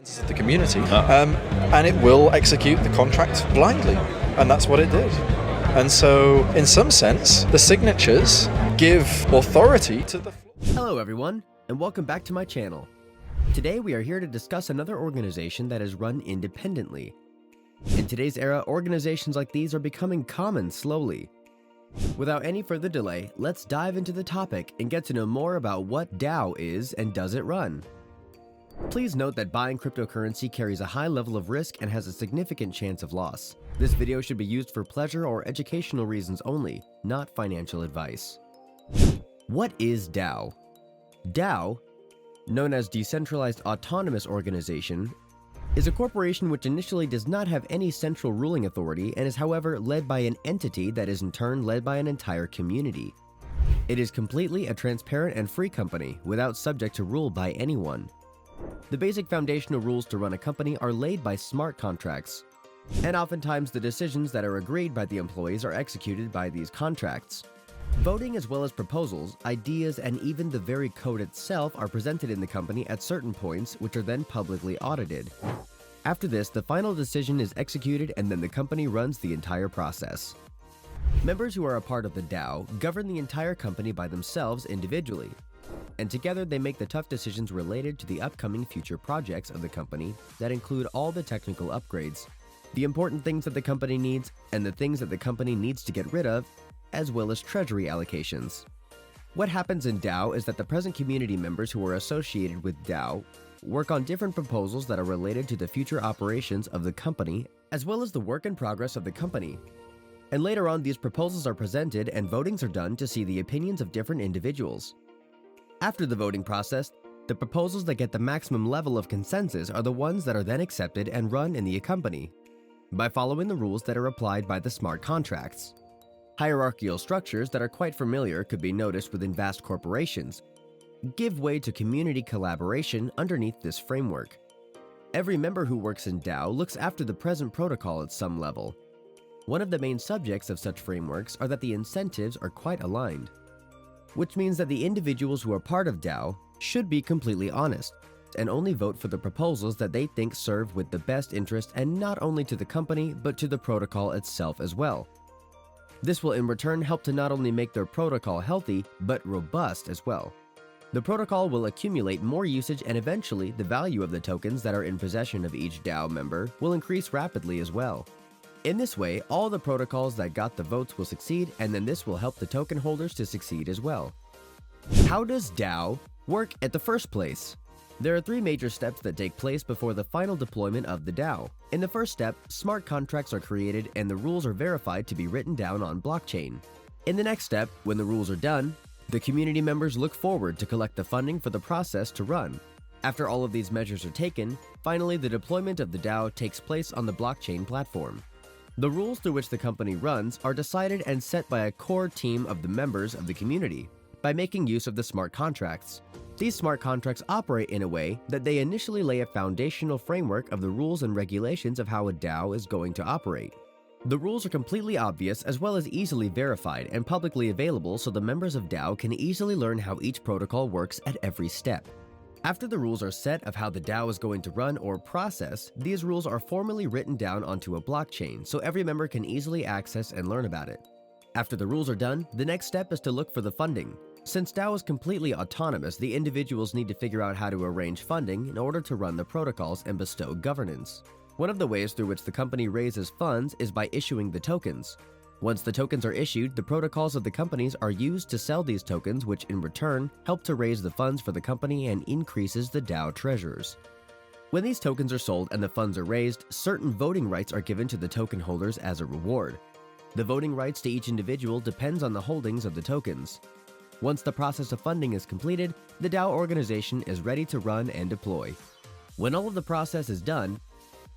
of the community, and it will execute the contract blindly, and that's what it did. And so, in some sense, the signatures give authority to the floor. Hello everyone, and welcome back to my channel. Today we are here to discuss another organization that is run independently. In today's era, organizations like these are becoming common slowly. Without any further delay, let's dive into the topic and get to know more about what DAO is and does it run. Please note that buying cryptocurrency carries a high level of risk and has a significant chance of loss. This video should be used for pleasure or educational reasons only, not financial advice. What is DAO? DAO, known as Decentralized Autonomous Organization, is a corporation which initially does not have any central ruling authority and is however led by an entity that is in turn led by an entire community. It is completely a transparent and free company without subject to rule by anyone. The basic foundational rules to run a company are laid by smart contracts, and oftentimes the decisions that are agreed by the employees are executed by these contracts. Voting as well as proposals, ideas, and even the very code itself are presented in the company at certain points, which are then publicly audited. After this, the final decision is executed and then the company runs the entire process. Members who are a part of the DAO govern the entire company by themselves individually, and together they make the tough decisions related to the upcoming future projects of the company that include all the technical upgrades, the important things that the company needs, and the things that the company needs to get rid of, as well as treasury allocations. What happens in DAO is that the present community members who are associated with DAO work on different proposals that are related to the future operations of the company, as well as the work in progress of the company. And later on, these proposals are presented and votings are done to see the opinions of different individuals. After the voting process, the proposals that get the maximum level of consensus are the ones that are then accepted and run in the company by following the rules that are applied by the smart contracts. Hierarchical structures that are quite familiar could be noticed within vast corporations give way to community collaboration underneath this framework. Every member who works in DAO looks after the present protocol at some level. One of the main subjects of such frameworks are that the incentives are quite aligned, which means that the individuals who are part of DAO should be completely honest and only vote for the proposals that they think serve with the best interest and not only to the company but to the protocol itself as well. This will in return help to not only make their protocol healthy but robust as well. The protocol will accumulate more usage and eventually the value of the tokens that are in possession of each DAO member will increase rapidly as well. In this way, all the protocols that got the votes will succeed, and then this will help the token holders to succeed as well. How does DAO work at the first place? There are three major steps that take place before the final deployment of the DAO. In the first step, smart contracts are created and the rules are verified to be written down on blockchain. In the next step, when the rules are done, the community members look forward to collect the funding for the process to run. After all of these measures are taken, finally the deployment of the DAO takes place on the blockchain platform. The rules through which the company runs are decided and set by a core team of the members of the community by making use of the smart contracts. These smart contracts operate in a way that they initially lay a foundational framework of the rules and regulations of how a DAO is going to operate. The rules are completely obvious as well as easily verified and publicly available so the members of DAO can easily learn how each protocol works at every step. After the rules are set of how the DAO is going to run or process, these rules are formally written down onto a blockchain so every member can easily access and learn about it. After the rules are done, the next step is to look for the funding. Since DAO is completely autonomous, the individuals need to figure out how to arrange funding in order to run the protocols and bestow governance. One of the ways through which the company raises funds is by issuing the tokens. Once the tokens are issued, the protocols of the companies are used to sell these tokens, which in return help to raise the funds for the company and increases the DAO treasures. When these tokens are sold and the funds are raised, certain voting rights are given to the token holders as a reward. The voting rights to each individual depends on the holdings of the tokens. Once the process of funding is completed, the DAO organization is ready to run and deploy. When all of the process is done,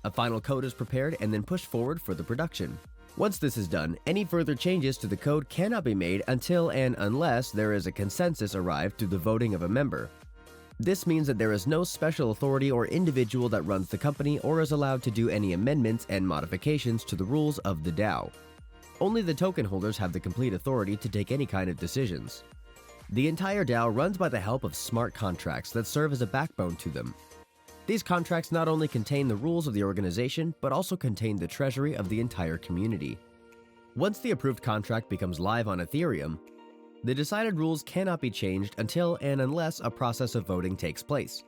a final code is prepared and then pushed forward for the production. Once this is done, any further changes to the code cannot be made until and unless there is a consensus arrived through the voting of a member. This means that there is no special authority or individual that runs the company or is allowed to do any amendments and modifications to the rules of the DAO. Only the token holders have the complete authority to take any kind of decisions. The entire DAO runs by the help of smart contracts that serve as a backbone to them. These contracts not only contain the rules of the organization, but also contain the treasury of the entire community. Once the approved contract becomes live on Ethereum, the decided rules cannot be changed until and unless a process of voting takes place.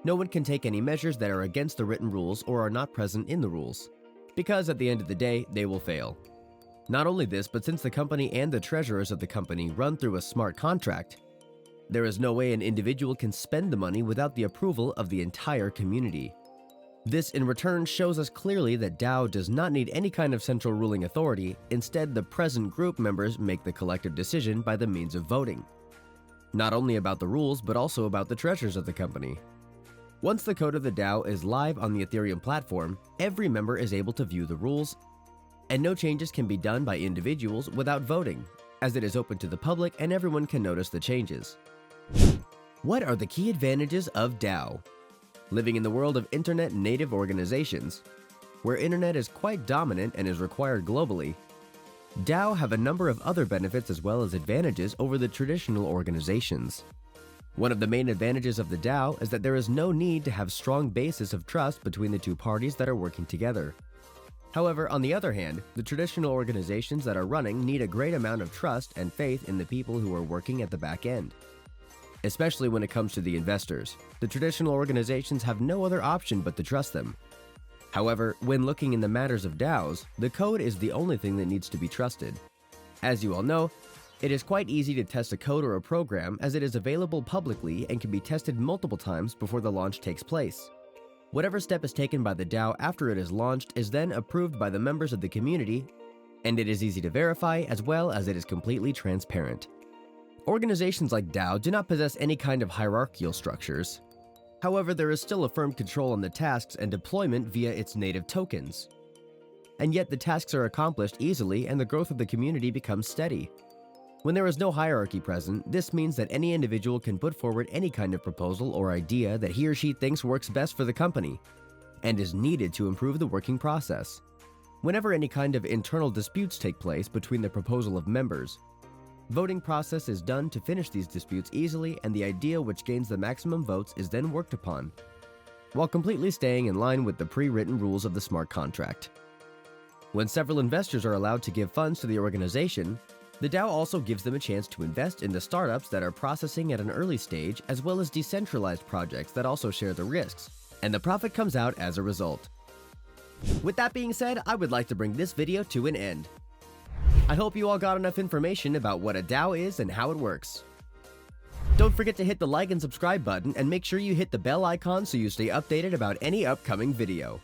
No one can take any measures that are against the written rules or are not present in the rules, because at the end of the day, they will fail. Not only this, but since the company and the treasurers of the company run through a smart contract, there is no way an individual can spend the money without the approval of the entire community. This in return shows us clearly that DAO does not need any kind of central ruling authority. Instead, the present group members make the collective decision by the means of voting. Not only about the rules, but also about the treasures of the company. Once the code of the DAO is live on the Ethereum platform, every member is able to view the rules, and no changes can be done by individuals without voting, as it is open to the public and everyone can notice the changes. What are the key advantages of DAO? Living in the world of internet-native organizations, where internet is quite dominant and is required globally, DAO have a number of other benefits as well as advantages over the traditional organizations. One of the main advantages of the DAO is that there is no need to have strong basis of trust between the two parties that are working together. However, on the other hand, the traditional organizations that are running need a great amount of trust and faith in the people who are working at the back end. Especially when it comes to the investors, the traditional organizations have no other option but to trust them. However, when looking in the matters of DAOs, the code is the only thing that needs to be trusted. As you all know, it is quite easy to test a code or a program as it is available publicly and can be tested multiple times before the launch takes place. Whatever step is taken by the DAO after it is launched is then approved by the members of the community, and it is easy to verify as well as it is completely transparent. Organizations like DAO do not possess any kind of hierarchical structures. However, there is still a firm control on the tasks and deployment via its native tokens. And yet the tasks are accomplished easily and the growth of the community becomes steady. When there is no hierarchy present, this means that any individual can put forward any kind of proposal or idea that he or she thinks works best for the company and is needed to improve the working process. Whenever any kind of internal disputes take place between the proposal of members, voting process is done to finish these disputes easily, and the idea which gains the maximum votes is then worked upon, while completely staying in line with the pre-written rules of the smart contract. When several investors are allowed to give funds to the organization, the DAO also gives them a chance to invest in the startups that are processing at an early stage, as well as decentralized projects that also share the risks, and the profit comes out as a result. With that being said, I would like to bring this video to an end. I hope you all got enough information about what a DAO is and how it works. Don't forget to hit the like and subscribe button and make sure you hit the bell icon so you stay updated about any upcoming video.